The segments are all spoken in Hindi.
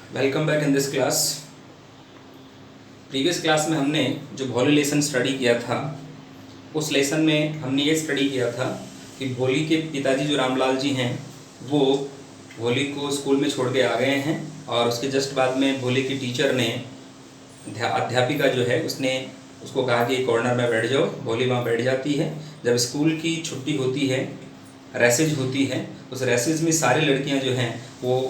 Welcome back in this class. Previous class में हमने जो भोली लेसन स्टडी किया था, उस लेसन में हमने ये स्टडी किया था कि भोली के पिताजी जो रामलाल जी हैं वो भोली को स्कूल में छोड़ के आ गए हैं और उसके जस्ट बाद में भोली की टीचर ने अध्यापिका जो है उसने उसको कहा कि कॉर्नर में बैठ जाओ। भोली वहाँ बैठ जाती है। जब स्कूल की छुट्टी होती है, रेसेज होती है, उस रेसेज में सारी लड़कियाँ जो हैं वो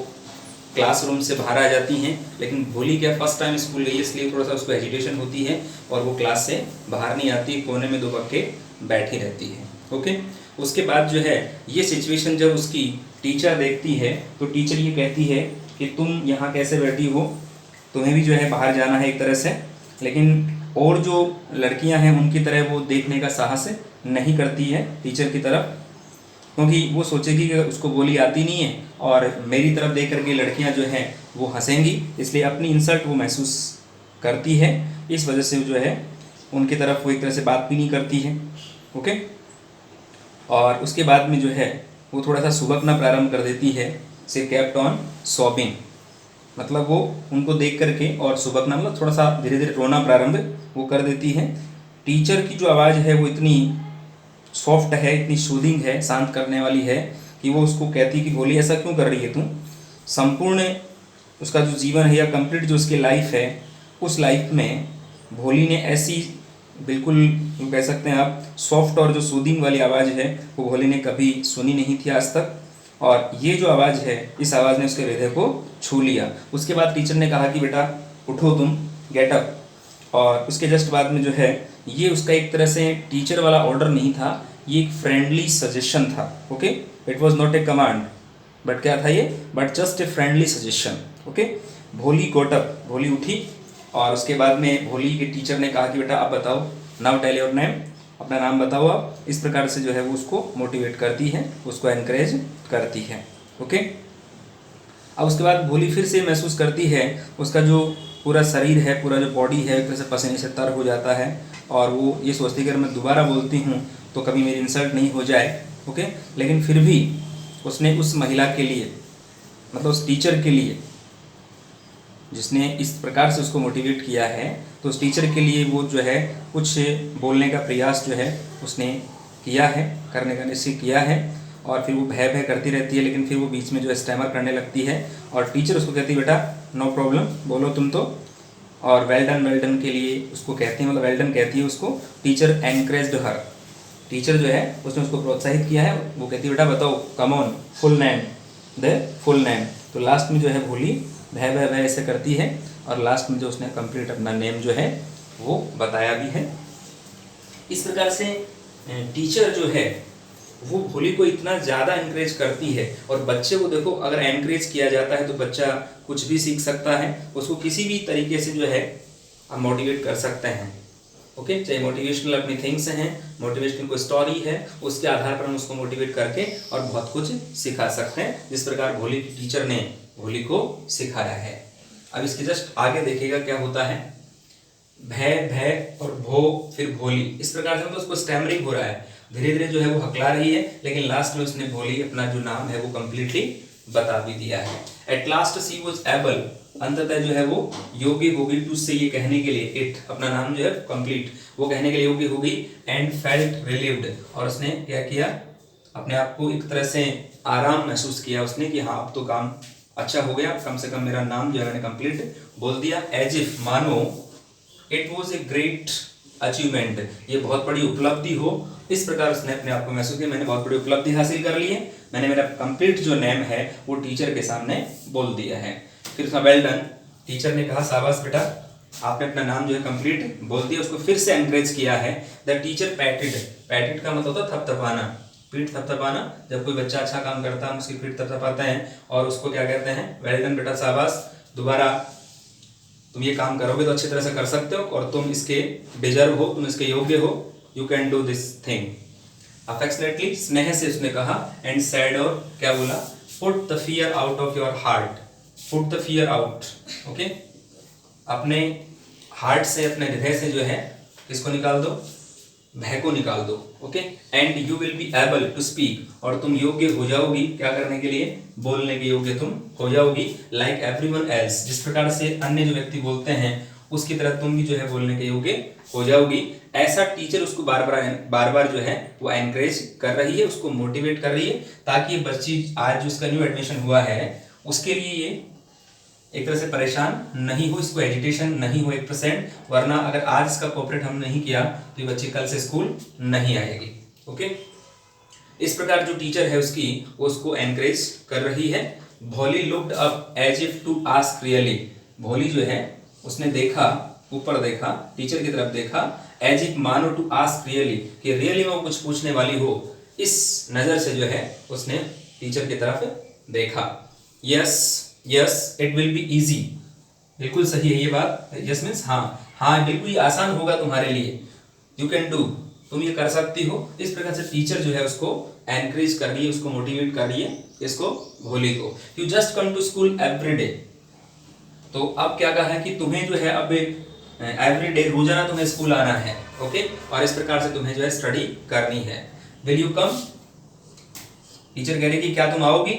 क्लासरूम से बाहर आ जाती हैं, लेकिन भोली क्या फर्स्ट टाइम स्कूल गई है इसलिए थोड़ा सा उसको एजिटेशन होती है और वो क्लास से बाहर नहीं आती, कोने में दुबक के बैठी रहती है। ओके, उसके बाद जो है ये सिचुएशन जब उसकी टीचर देखती है तो टीचर ये कहती है कि तुम यहाँ कैसे बैठी हो, तुम्हें भी जो है बाहर जाना है एक तरह से, लेकिन और जो लड़कियाँ हैं उनकी तरह वो देखने का साहस नहीं करती है टीचर की तरफ, क्योंकि वो सोचेगी कि उसको बोली आती नहीं है और मेरी तरफ देख करके लड़कियां जो हैं वो हंसेंगी, इसलिए अपनी इंसल्ट वो महसूस करती है। इस वजह से जो है उनकी तरफ वो एक तरह से बात भी नहीं करती है। ओके, और उसके बाद में जो है वो थोड़ा सा सुबकना प्रारंभ कर देती है। से केप्ट ऑन सॉबिंग, मतलब वो उनको देख करके और सुबकना मतलब थोड़ा सा धीरे धीरे रोना प्रारंभ वो कर देती है। टीचर की जो आवाज़ है वो इतनी सॉफ्ट है, इतनी सूदिंग है, शांत करने वाली है कि वो उसको कहती कि भोली ऐसा क्यों कर रही है तुम। संपूर्ण उसका जो जीवन है या कंप्लीट जो उसकी लाइफ है, उस लाइफ में भोली ने ऐसी बिल्कुल कह सकते हैं आप सॉफ्ट और जो सूदिंग वाली आवाज़ है वो भोली ने कभी सुनी नहीं थी आज तक, और ये जो आवाज़ है इस आवाज़ ने उसके हृदय को छू लिया। उसके बाद टीचर ने कहा कि बेटा उठो, तुम गेट अप, और उसके जस्ट बाद में जो है ये उसका एक तरह से टीचर वाला ऑर्डर नहीं था, ये एक फ्रेंडली सजेशन था। Okay, it was not a command, but क्या था ये, but just a friendly suggestion. Okay, भोली गोट अप, भोली उठी और उसके बाद में भोली के टीचर ने कहा कि बेटा आप बताओ, नाउ टेल योर नेम, अपना नाम बताओ आप। इस प्रकार से जो है वो उसको मोटिवेट करती है, उसको एनकरेज करती है। ओके, अब उसके बाद भोली फिर से महसूस करती है उसका जो पूरा शरीर है, पूरा जो बॉडी है एक तरह से पसीने से तर हो जाता है और वो ये सोचती है कि अगर मैं दोबारा बोलती हूँ तो कभी मेरी इंसल्ट नहीं हो जाए। ओके, लेकिन फिर भी उसने उस महिला के लिए, मतलब उस टीचर के लिए जिसने इस प्रकार से उसको मोटिवेट किया है, तो उस टीचर के लिए वो जो है कुछ बोलने का प्रयास जो है उसने किया है, करने का निश्चय किया है। और फिर वो भय भय करती रहती है, लेकिन फिर वो बीच में जो है स्टैमर करने लगती है और टीचर उसको कहती है बेटा नो प्रॉब्लम, बोलो तुम तो। और वेल डन के लिए उसको कहती है, मतलब वेल डन कहती है उसको। टीचर एनकरेज्ड हर, टीचर जो है उसने उसको प्रोत्साहित किया है। वो कहती है बेटा बताओ, come on, full name, the full name. तो लास्ट में जो है भोली भय भय भय ऐसे करती है और लास्ट में जो उसने कंप्लीट अपना नेम जो है वो बताया भी है। इस प्रकार से टीचर जो है वो भोली को इतना ज़्यादा एनकरेज करती है, और बच्चे को देखो अगर एनकरेज किया जाता है तो बच्चा कुछ भी सीख सकता है, उसको किसी भी तरीके से जो है हम मोटिवेट कर सकते हैं। ओके, चाहे मोटिवेशनल अपनी थिंग्स हैं, मोटिवेशनल कोई स्टोरी है, उसके आधार पर हम उसको मोटिवेट करके और बहुत कुछ सिखा सकते हैं, जिस प्रकार भोली की टीचर ने भोली को सिखाया है। अब इसके जस्ट आगे देखिएगा क्या होता है। भय भय और भो, फिर भोली, इस प्रकार से मतलब उसको स्टैमरिंग हो रहा है, धीरे धीरे जो है वो हकला रही है, लेकिन लास्ट में उसने भोली अपना जो नाम है वो कंप्लीटली बता भी दिया है। At last she was able, अंततः जो है वो योग्य होगी टू से ये कहने के लिए, इट अपना नाम जो है कंप्लीट वो कहने के लिए योग्य होगी। एंड फेल्ट रिलीव्ड, और उसने क्या किया, अपने आप को एक तरह से आराम महसूस किया उसने कि हाँ अब तो काम अच्छा हो गया, कम से कम मेरा नाम जो है मैंने कंप्लीट बोल दिया। एज इफ, मानो, it was a great achievement, ये बहुत बड़ी उपलब्धि हो, इस प्रकार उसने अपने आप को महसूस किया, मैंने बहुत बड़ी उपलब्धि हासिल कर ली है, मैंने मेरा कंप्लीट जो नेम है वो टीचर के सामने बोल दिया है। फिर उसका वेल डन, टीचर ने कहा शाबाश बेटा, आपने अपना नाम जो है कंप्लीट बोल दिया। उसको फिर से एनकरेज किया है। द टीचर पैटेड, पैटेड का मतलब होता है थपथपाना, पीठ थपथपाना। जब कोई बच्चा अच्छा काम करता है हम उसकी पीठ थपथपाते हैं और उसको क्या कहते हैं, वेल डन बेटा, शाबाश, दोबारा तुम ये काम करोगे तो अच्छी तरह से कर सकते हो और तुम इसके डिजर्व हो, तुम इसके योग्य हो, you can do this thing. Affectionately, स्नेह से उसने कहा। एंड सैड, और क्या बोला, put the fear out of your heart, put the fear out. Okay, अपने हार्ट से, अपने हृदय से जो है किसको निकाल दो, भय को निकाल दो। Okay, and you will be able to speak, और तुम योग्य हो जाओगी क्या करने के लिए, बोलने के योग्य तुम हो जाओगी, लाइक एवरीवन एल्स, जिस प्रकार से अन्य जो व्यक्ति बोलते हैं उसकी तरह तुम भी जो है बोलने के योग्य हो जाओगी। ऐसा टीचर उसको बार बार जो है वो एनकरेज कर रही है, उसको मोटिवेट कर रही है, ताकि ये बच्ची आज जो उसका न्यू एडमिशन हुआ है उसके लिए ये एक तरह से परेशान नहीं हो, इसको एजिटेशन नहीं हो 1%, वरना अगर आज इसका कोऑपरेट हम नहीं किया तो ये बच्ची कल से स्कूल नहीं आएगी। ओके, इस प्रकार जो टीचर है उसकी वो उसको एनकरेज कर रही है। Bholi looked up as if to ask really, Bholi जो है उसने देखा, ऊपर देखा, टीचर की तरफ देखा, एज इफ मानो टू आस्क रियली, कि रियली में वो कुछ पूछने वाली हो, इस नजर से जो है उसने टीचर की तरफ देखा। Yes yes it will be easy, बिल्कुल सही है ये बात। यस मीन्स हाँ, हाँ बिल्कुल आसान होगा तुम्हारे लिए, यू कैन डू, तुम ये कर सकती हो। इस प्रकार से टीचर जो है उसको एनकरेज कर रही है, उसको मोटिवेट कर रही है, इसको भोली को। You just come to school every day, तो अब क्या कहा है कि तुम्हें जो है अब एवरी डे, रोजाना तुम्हें स्कूल आना है। ओके, और इस प्रकार से तुम्हें जो है स्टडी करनी है। विल यू कम, टीचर कह रही कि क्या तुम आओगी।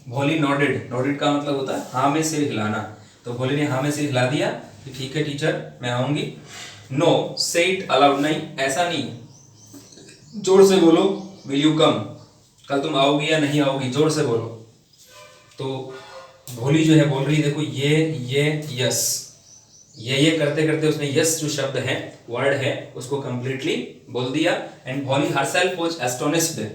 भोली नॉडेड, नॉडेड का मतलब होता है हाँ में सिर हिलाना, तो भोली ने हाँ में सिर हिला दिया कि ठीक है टीचर मैं आऊंगी। नो से इट अलाउड, नहीं ऐसा नहीं, जोर से बोलो, विल यू कम, कल तुम आओगी या नहीं आओगी, जोर से बोलो। तो भोली जो है बोल रही, देखो ये यस, ये करते करते उसने यस जो शब्द है, वर्ड है, उसको कंप्लीटली बोल दिया। एंड भोली हरसेल्फ वाज एस्टोनिश्ड,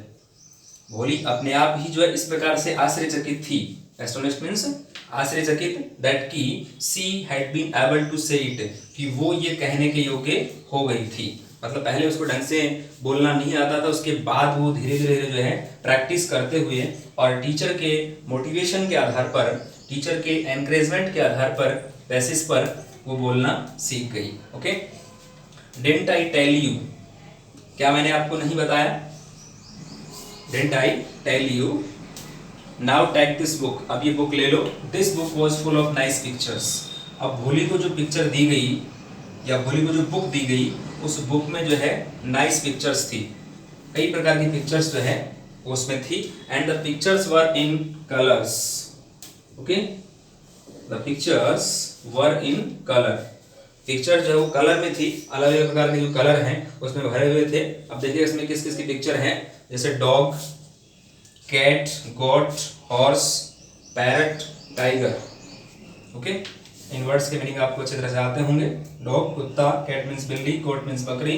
भोली अपने आप ही जो है इस प्रकार से आश्चर्यचकित थी। एस्टोनिश्ड मींस आश्चर्यचकित, दैट की she had been able to say it, कि वो ये कहने के योग्य हो गई थी। मतलब पहले उसको ढंग से बोलना नहीं आता था, उसके बाद वो धीरे धीरे जो है प्रैक्टिस करते हुए और टीचर के मोटिवेशन के आधार पर, टीचर के एनकरेजमेंट के आधार पर, बेसिस पर वो बोलना सीख गई। Okay, didn't I tell you, क्या मैंने आपको नहीं बताया, didn't I tell you, now take this book, अब ये बुक ले लो, this book was full of nice pictures. अब भोली को जो पिक्चर दी गई या भोली को जो बुक दी गई, उस बुक में जो है नाइस पिक्चर्स थी, कई प्रकार की पिक्चर्स जो है उसमें थी। And the pictures were in colours, okay, the pictures were in colour, picture जो है वो कलर में थी, अलग अलग प्रकार के जो कलर हैं उसमें भरे हुए थे। अब देखिए इसमें किस किस की पिक्चर है, जैसे डॉग, कैट, गोट, हॉर्स, पैरट, टाइगर। ओके, इन वर्ड्स के मीनिंग आपको अच्छी तरह से आते होंगे। डॉग कुत्ता, कैट मीन्स बिल्ली, गोट मीन्स बकरी,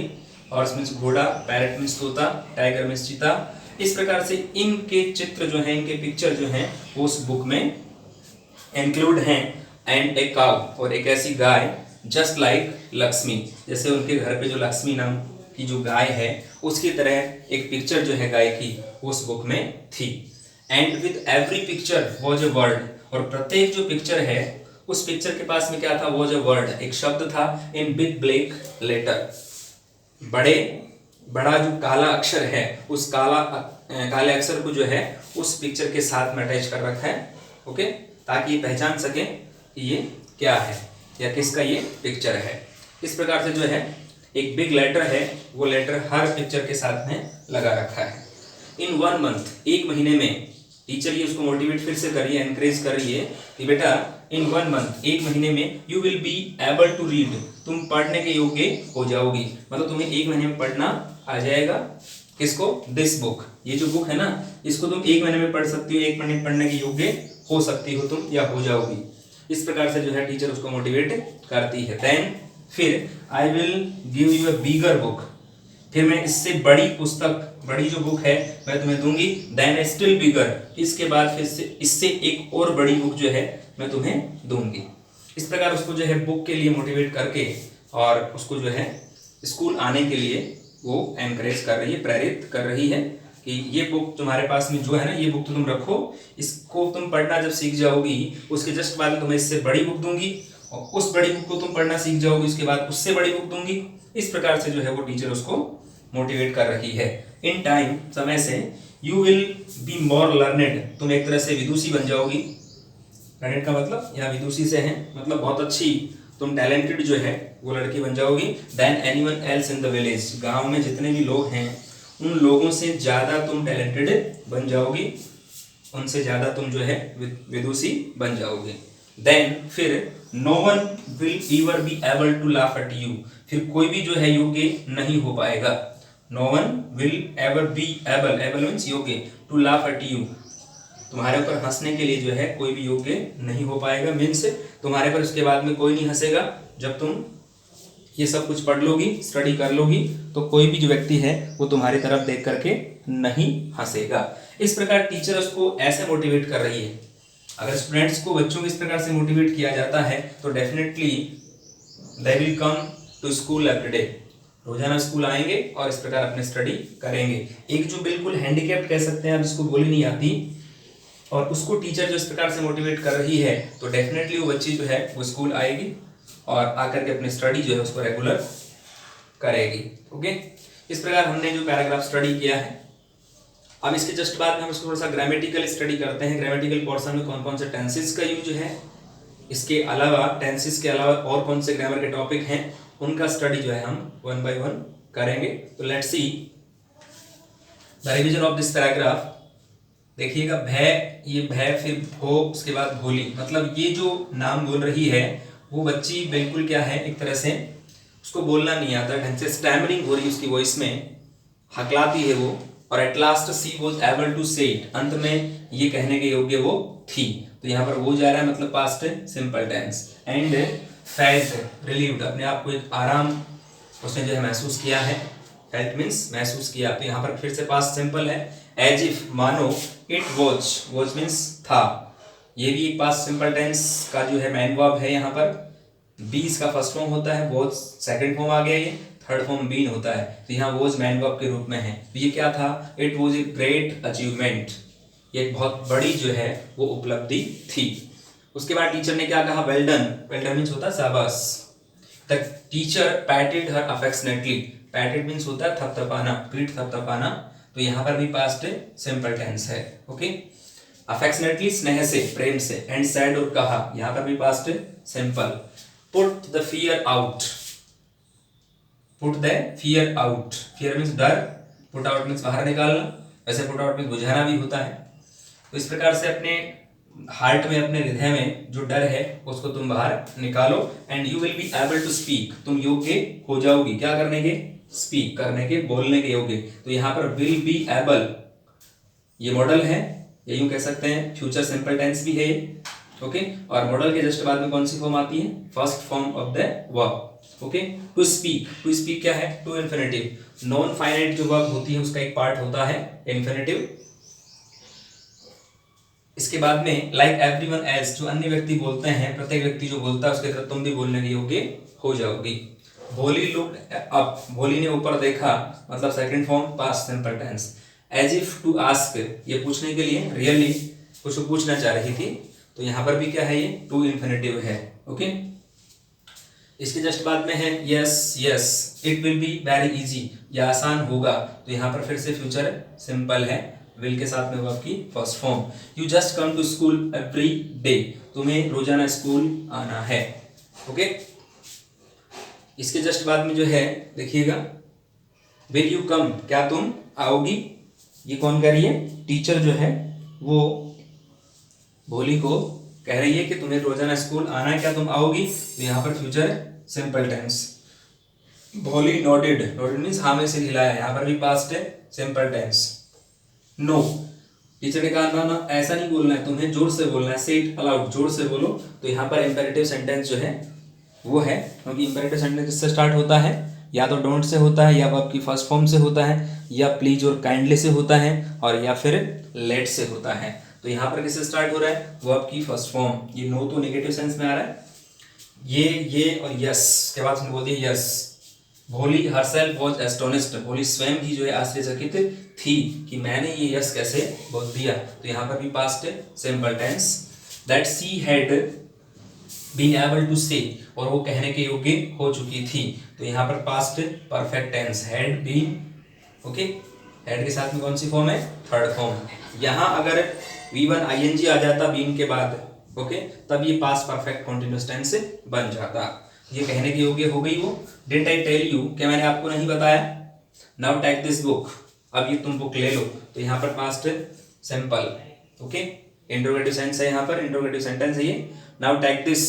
हॉर्स मीन्स घोड़ा, पैरट मीन्स तोता, टाइगर मीन्स चीता। इस प्रकार से इनके चित्र जो हैं, इनके पिक्चर जो हैं वो उस बुक में इंक्लूड हैं। एंड ए काउ, और एक ऐसी गाय, जस्ट लाइक लक्ष्मी, जैसे उनके घर पे जो लक्ष्मी नाम की जो गाय है उसकी तरह एक पिक्चर जो है गाय की उस बुक में थी। And with every picture was a word, और प्रत्येक जो पिक्चर है उस पिक्चर के पास में क्या था, वॉज अ वर्ड, एक शब्द था, इन बिग ब्लैक लेटर, बड़ा जो काला अक्षर है उस काले अक्षर को जो है उस पिक्चर के साथ में अटैच कर रखा है। ओके, ताकि ये पहचान सके कि ये क्या है या किसका ये पिक्चर है। इस प्रकार से जो है एक बिग लेटर है, वो लेटर हर पिक्चर के साथ में लगा रखा है। इन 1 मंथ, 1 महीने में, टीचर ये उसको मोटिवेट फिर से कर रही है, एनकरेज कर रही है कि बेटा इन 1 मंथ, 1 महीने में, you will be able to read, तुम पढ़ने के योग्य हो जाओगी। मतलब तुम्हें 1 महीने में पढ़ना आ जाएगा। किसको, दिस बुक, ये जो बुक है ना, इसको तुम 1 महीने में पढ़ सकती हो, 1 महीने पढ़ने के योग्य हो सकती हो तुम या हो जाओगी। इस प्रकार से जो है टीचर उसको मोटिवेट करती है। देन फिर I will give you a bigger book, फिर मैं इससे बड़ी पुस्तक, बड़ी जो बुक है मैं तुम्हें दूंगी। देन स्टिल बिगर, इसके बाद फिर से इससे एक और बड़ी बुक जो है मैं तुम्हें दूंगी। इस प्रकार उसको जो है बुक के लिए मोटिवेट करके और उसको जो है स्कूल आने के लिए वो एनकरेज कर रही है, प्रेरित कर रही है कि ये बुक तुम्हारे पास में जो है ना, ये बुक तो तुम रखो, इसको तुम पढ़ना जब सीख जाओगी उसके जस्ट बाद में तुम्हें इससे बड़ी बुक दूंगी, और उस बड़ी बुक को तुम पढ़ना सीख जाओगी उसके बाद उससे बड़ी बुक दूंगी। इस प्रकार से जो है वो टीचर उसको मोटिवेट कर रही है। इन टाइम, समय से, you will be more learned, तुम एक तरह से विदुषी बन जाओगी। लर्नेड का मतलब यहाँ विदुषी से है, मतलब बहुत अच्छी तुम टैलेंटेड जो है वो लड़की बन जाओगी than anyone else in the village, गांव में जितने भी लोग हैं उन लोगों से ज़्यादा तुम टैलेंटेड बन जाओगी, उनसे ज़्यादा तुम जो है विदुषी बन जाओगे। देन फिर no one will ever be able to laugh at you, फिर कोई भी जो है योग्य नहीं हो पाएगा। No one will ever be able, able means योग्य, टू लाफ एट यू, तुम्हारे ऊपर हंसने के लिए जो है कोई भी योग्य नहीं हो पाएगा। मीन्स तुम्हारे पर उसके बाद में कोई नहीं हंसेगा। जब तुम ये सब कुछ पढ़ लोगी, स्टडी कर लोगी, तो कोई भी जो व्यक्ति है वो तुम्हारी तरफ देख करके नहीं हंसेगा। इस प्रकार टीचर उसको ऐसे मोटिवेट कर रही है। अगर स्टूडेंट्स को, बच्चों को इस प्रकार से मोटिवेट किया जाता है तो definitely they will come to school every day, रोजाना स्कूल आएंगे और इस प्रकार अपने स्टडी करेंगे। एक जो बिल्कुल हैंडीकैप्ड कह सकते हैं आप, जिसको बोली नहीं आती, और उसको टीचर जो इस प्रकार से मोटिवेट कर रही है तो डेफिनेटली वो बच्ची जो है वो स्कूल आएगी और आकर के अपनी स्टडी जो है उसको रेगुलर करेगी। ओके, इस प्रकार हमने जो पैराग्राफ स्टडी किया है। अब इसके जस्ट बाद में हम इसको थोड़ा सा ग्रामेटिकल स्टडी करते हैं। ग्रामेटिकल पोर्शन में कौन कौन से टेंसेस का यूज है, इसके अलावा टेंसेस के अलावा और कौन से ग्रामर के टॉपिक हैं, उनका स्टडी जो है हम वन बाय वन करेंगे। तो let's see the revision of this paragraph. देखिएगा, भय, ये भय, फिर भो, उसके बाद भोली, मतलब ये जो नाम बोल रही है वो बच्ची बिल्कुल क्या है, एक तरह से उसको बोलना नहीं आता ढंग से, स्टैमरिंग हो रही है उसकी वॉइस में, हकलाती है वो। और at last she was able to say it, अंत में ये कहने के योग्य वो थी। तो यहाँ पर वो जा रहा है मतलब past simple tense. And felt relieved, अपने आप को एक आराम उसने जो है महसूस किया है। फेल्ट मीन्स महसूस किया, तो यहाँ पर फिर से पास्ट सिंपल है। एज इफ, मानो, इट वॉज, वॉज मीन्स था, ये भी एक पास्ट सिंपल टेंस का जो है मैन वर्ब है। यहाँ पर बी इसका फर्स्ट फॉर्म होता है, वॉज सेकंड फॉर्म आ गया, ये थर्ड फॉर्म बीन होता है। तो यहाँ वॉज मैन वर्ब के रूप में है। तो ये क्या था, it was a great achievement, ये एक बहुत बड़ी जो है वो उपलब्धि थी। उसके बाद टीचर ने क्या कहा, well done, well done means होता है शाबाश। The teacher पैटेड her affectionately, पैटेड means होता है थपथपाना, पीठ थपथपाना, तो यहाँ पर भी पास्ट सिंपल टेंस है। ओके, अफेक्शनेटली स्नेह से, प्रेम से। एंड सैड, और कहा, यहाँ पर भी past simple. Put the fear out, put the fear out, fear means डर, पुट आउट मीन्स बाहर निकालना, वैसे पुट आउट मीन्स बुझाना भी होता है। तो इस प्रकार से अपने हार्ट में, अपने हृदय में जो डर है उसको तुम बाहर निकालो। And you will be able to speak, तुम योग्य हो जाओगी क्या करने के, स्पीक करने के, बोलने के योग्य। तो यहाँ पर विल बी एबल ये मॉडल है, या यूं कह सकते हैं फ्यूचर सिंपल टेंस भी है। ओके, और मॉडल के जस्ट बाद में कौन सी फॉर्म आती है, first form of the verb. Okay, to speak, to speak क्या है, टू इन्फिनेटिव। नॉन फाइनाइट जो वर्ब होती है उसका एक पार्ट होता है इन्फिनेटिव। इसके बाद में लाइक एवरीवन एल्स, जो अन्य व्यक्ति बोलते हैं, प्रत्येक व्यक्ति जो बोलता है उसके तरफ तुम भी बोलने के योग्य हो जाओगी। भोली लुक्ड अप, भोली ने ऊपर देखा, मतलब second form past simple tense. As if to ask, ये पूछने के लिए, रियली कुछ पूछना चाह रही थी, तो यहाँ पर भी क्या है, ये टू इन्फिनेटिव है। ओके, इसके जस्ट बाद में है yes, yes, it will be very easy, ये आसान होगा, तो यहाँ पर फिर से फ्यूचर सिंपल है, विल के साथ में वो आपकी first form. You just come to school every day, तुम्हें रोजाना स्कूल आना है। ओके, इसके जस्ट बाद में जो है देखिएगा, विल यू कम, क्या तुम आओगी, ये कौन कह रही है, टीचर जो है वो भोली को कह रही है कि तुम्हें रोजाना स्कूल आना है, क्या तुम आओगी। तो यहाँ पर फ्यूचर सिंपल टेंस। भोली नोटेड, नोटेड मीन्स हाँ में से हिलाया, यहाँ पर भी पास्ट है सिंपल टेंस। नो, टीचर ने कहा ना ना ऐसा नहीं बोलना है, तुम्हें जोर से बोलना है, से इट अलाउड, जोर से बोलो। तो यहाँ पर इंपेरेटिव सेंटेंस जो है वो है, क्योंकि इंपेरेटिव सेंटेंस किससे स्टार्ट होता है, या तो डोंट से होता है, या वर्ब की फर्स्ट फॉर्म से होता है, या प्लीज और काइंडली से होता है, और या फिर लेट से होता है। तो यहाँ पर किससे स्टार्ट हो रहा है, वर्ब की फर्स्ट फॉर्म। ये नो तो नेगेटिव सेंस में आ रहा है, ये और यस के बाद बोल दिया यस। भोली हरसेल्फ वॉज एस्टोनिस्ड, भोली स्वयं ही जो है आश्चर्यचकित थी कि मैंने ये यस कैसे बोल दिया। तो यहाँ पर भी past simple tense. That she had been able to say, और वो कहने के योग्य हो चुकी थी। तो यहाँ पर past perfect tense, had been. Okay, had के साथ में कौन सी फॉर्म है, थर्ड फॉर्म। यहाँ अगर V1 ing आ जाता बीन के बाद, ओके, तब ये पास्ट परफेक्ट कॉन्टिन्यूअस टेंस बन जाता। ये कहने के योग्य हो गई वो। डिडंट आई टेल यू, क्या मैंने आपको नहीं बताया? नाउ टेक दिस बुक, अब ये तुम बुक ले लो, तो यहाँ पर past simple. Okay, interrogative sense है, यहाँ पर इंट्रोगेटिव सेंटेंस है ये। नाउ टेक दिस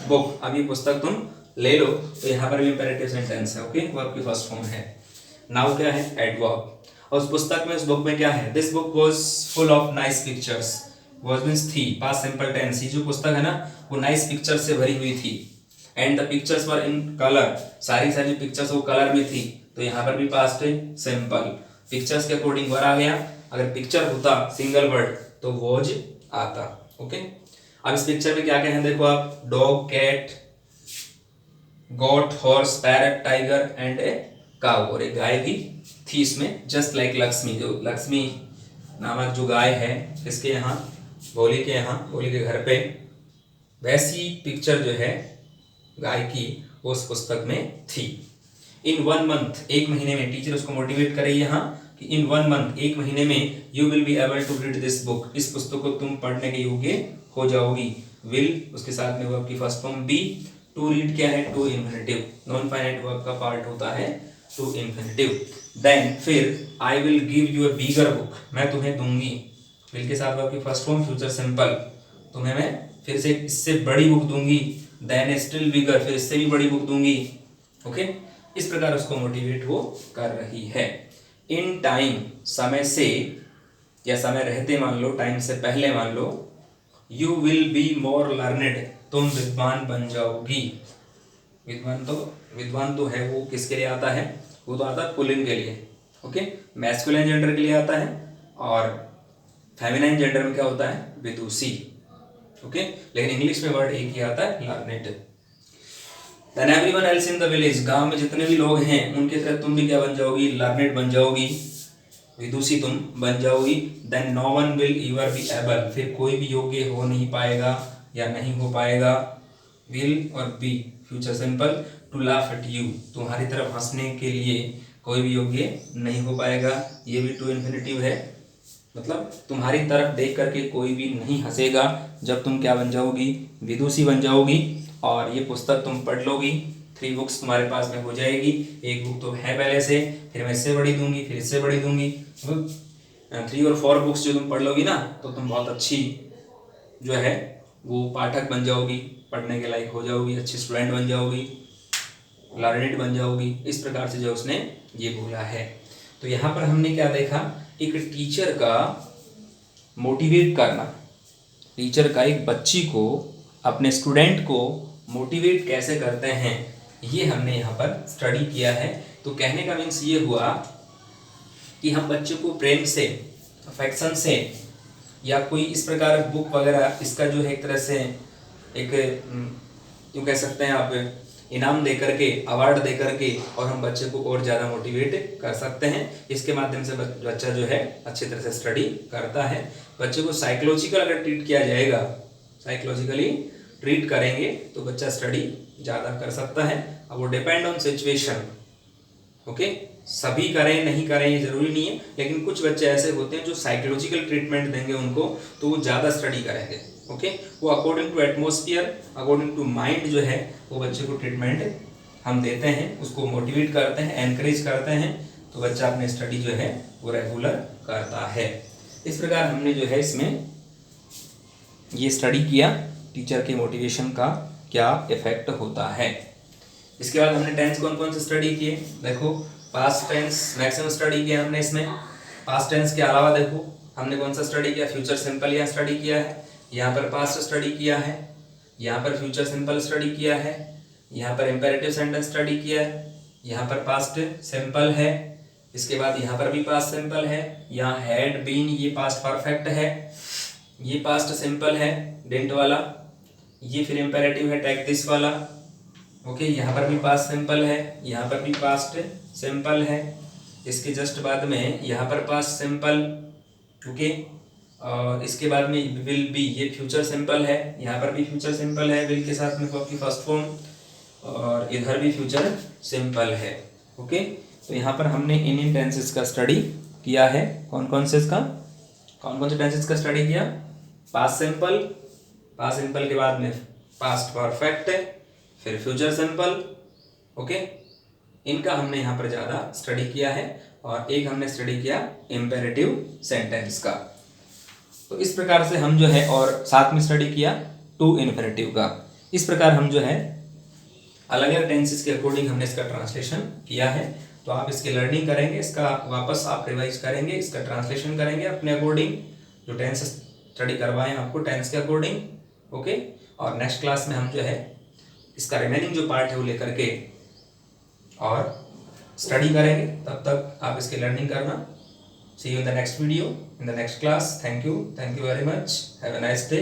बुक, अब ये पुस्तक तुम ले लो, तो यहाँ पर भी इंपेरेटिव सेंटेंस है। ओके, वर्ब की फर्स्ट फॉर्म है। नाउ क्या है? एडवर्ब। और उस पुस्तक में, उस बुक में क्या है? This book was full of nice pictures. Was means थी, पास्ट सिंपल टेंस। ये जो पुस्तक है ना, वो नाइस पिक्चर से भरी हुई थी। And the pictures were in colour, सारी सारी पिक्चर्स वो कलर में थी, तो यहाँ पर भी पास्ट सिंपल। पिक्चर्स के अकॉर्डिंग वर आ गया। अगर पिक्चर होता सिंगल वर्ड तो वॉज आता। ओके, अब इस पिक्चर में क्या क्या है देखो आप। Dog, cat, goat, horse, parrot, tiger and a cow, और एक गाय भी थी इसमें। जस्ट लाइक लक्ष्मी, जो लक्ष्मी नामक जो गाय है इसके यहाँ, भोली के यहाँ, भोली के घर पे, वैसी पिक्चर जो है गाय की वो उस पुस्तक में थी। इन 1 मंथ, एक महीने में, टीचर उसको मोटिवेट करे यहाँ कि इन 1 मंथ, एक महीने में, you will be able to read this book, इस पुस्तक को तुम पढ़ने के योग्य हो जाओगी। विल उसके साथ में वर्ब की first form be. To read क्या है? To infinitive, non finite verb का पार्ट होता है टू इन्फिनिटिव। देन फिर I will give you a bigger book, मैं तुम्हें दूंगी। विल के साथ वर्ब की फर्स्ट फॉर्म फ्यूचर सिंपल, तुम्हें मैं फिर से इससे बड़ी बुक दूंगी। देन स्टिल बिगर, फिर इससे भी बड़ी बुक दूंगी। ओके, इस प्रकार उसको मोटिवेट वो कर रही है। इन टाइम, समय से या समय रहते मान लो, टाइम से पहले मान लो, you will be more learned, तुम विद्वान बन जाओगी। विद्वान तो है वो किसके लिए आता है? वो तो आता है पुल्लिंग के लिए। ओके, मैस्कुलिन जेंडर के लिए आता है, और फेमिनाइन जेंडर में क्या होता है? विदुषी। ओके, लेकिन इंग्लिश में वर्ड एक ही आता है, learned. Then everyone else in the village, गांव में जितने भी लोग हैं उनके तरह तुम भी क्या बन जाओगी? लर्नेड बन जाओगी, विदुषी तुम बन जाओगी। Then no one will ever be able, फिर कोई भी योग्य हो नहीं पाएगा या नहीं हो पाएगा। विल और be future simple, to laugh at you, तुम्हारी तरफ हंसने के लिए कोई भी योग्य नहीं हो पाएगा। ये भी टू इन्फिनिटिव है, मतलब तुम्हारी तरफ देख करके कोई भी नहीं हंसेगा जब तुम क्या बन जाओगी? विदुषी बन जाओगी। और ये पुस्तक तुम पढ़ लोगी, 3 बुक्स तुम्हारे पास में हो जाएगी। एक बुक तो है पहले से, फिर मैं इससे बड़ी दूंगी, फिर इससे बड़ी दूंगी। 3 और 4 बुक्स जो तुम पढ़ लोगी ना, तो तुम बहुत अच्छी जो है वो पाठक बन जाओगी, पढ़ने के लायक हो जाओगी, अच्छी स्टूडेंट बन जाओगी, लर्नेड बन जाओगी। इस प्रकार से जो उसने ये बोला है। तो यहाँ पर हमने क्या देखा? एक टीचर का मोटिवेट करना, टीचर का एक बच्ची को, अपने स्टूडेंट को मोटिवेट कैसे करते हैं, ये हमने यहाँ पर स्टडी किया है। तो कहने का मीन्स ये हुआ कि हम बच्चे को प्रेम से, अफेक्शन से, या कोई इस प्रकार बुक वगैरह, इसका जो है एक तरह से एक यूँ कह सकते हैं आप, इनाम दे करके, अवार्ड दे करके, और हम बच्चे को और ज़्यादा मोटिवेट कर सकते हैं। इसके माध्यम से बच्चा जो है अच्छी तरह से स्टडी करता है। बच्चे को साइकोलॉजिकल अगर ट्रीट किया जाएगा, साइकोलॉजिकली ट्रीट करेंगे तो बच्चा स्टडी ज़्यादा कर सकता है। अब वो डिपेंड ऑन सिचुएशन। ओके, सभी करें नहीं करें ये ज़रूरी नहीं है, लेकिन कुछ बच्चे ऐसे होते हैं जो साइकोलॉजिकल ट्रीटमेंट देंगे उनको, तो वो ज़्यादा स्टडी करेंगे। ओके, वो according to atmosphere, according to mind जो है वो बच्चे को ट्रीटमेंट हम देते हैं, उसको मोटिवेट करते हैं, एनकरेज करते हैं, तो बच्चा अपनी स्टडी जो है वो रेगुलर करता है। इस प्रकार हमने जो है इसमें ये स्टडी किया, टीचर के मोटिवेशन का क्या इफेक्ट होता है। इसके बाद हमने टेंस कौन कौन से स्टडी किए? देखो, पास्ट टेंस मैक्सिमम स्टडी किया हमने इसमें। पास्ट टेंस के अलावा देखो हमने कौन सा स्टडी किया? फ्यूचर सिंपल यहाँ स्टडी किया है, यहाँ पर पास्ट स्टडी किया है, यहाँ पर फ्यूचर सिंपल स्टडी किया है, यहाँ पर इम्पेरेटिव सेंटेंस स्टडी किया है, यहाँ पर पास्ट सिंपल है, इसके बाद यहाँ पर भी पास्ट सिंपल है, यहाँ हैड बीन ये पास्ट परफेक्ट है, ये पास्ट सिंपल है डिडंट वाला, ये फिर इम्पेरेटिव है टेक दिस वाला। ओके, यहाँ पर भी पास्ट सिंपल है, यहाँ पर भी पास्ट सिंपल है, इसके जस्ट बाद में यहाँ पर पास्ट सिंपल। ओके, और इसके बाद में विल बी ये फ्यूचर सिंपल है, यहाँ पर भी फ्यूचर सिंपल है विल के साथ में वर्ब की फर्स्ट फॉर्म, और इधर भी फ्यूचर सिंपल है। ओके, तो यहाँ पर हमने इन टेंसेस का स्टडी किया है। कौन कौन से टेंसेस का स्टडी किया? पास्ट सिंपल, पास्ट सिंपल के बाद में पास्ट परफेक्ट है, फिर फ्यूचर सिंपल। ओके, इनका हमने यहाँ पर ज़्यादा स्टडी किया है और एक हमने स्टडी किया इम्पेरेटिव सेंटेंस का। तो इस प्रकार से हम जो है, और साथ में स्टडी किया टू इन्फिनेटिव का। इस प्रकार हम जो है अलग अलग टेंसेस के अकॉर्डिंग हमने इसका ट्रांसलेशन किया है। तो आप इसकी लर्निंग करेंगे, इसका वापस आप रिवाइज करेंगे, इसका ट्रांसलेशन करेंगे अपने अकॉर्डिंग, जो टेंस स्टडी करवाएं आपको टेंस के अकॉर्डिंग। ओके, और नेक्स्ट क्लास में हम जो है इसका रिमेनिंग जो पार्ट है वो लेकर के और स्टडी करेंगे। तब तक आप इसकी लर्निंग करना। See you in the next video, in the next class. Thank you very much, have a nice day.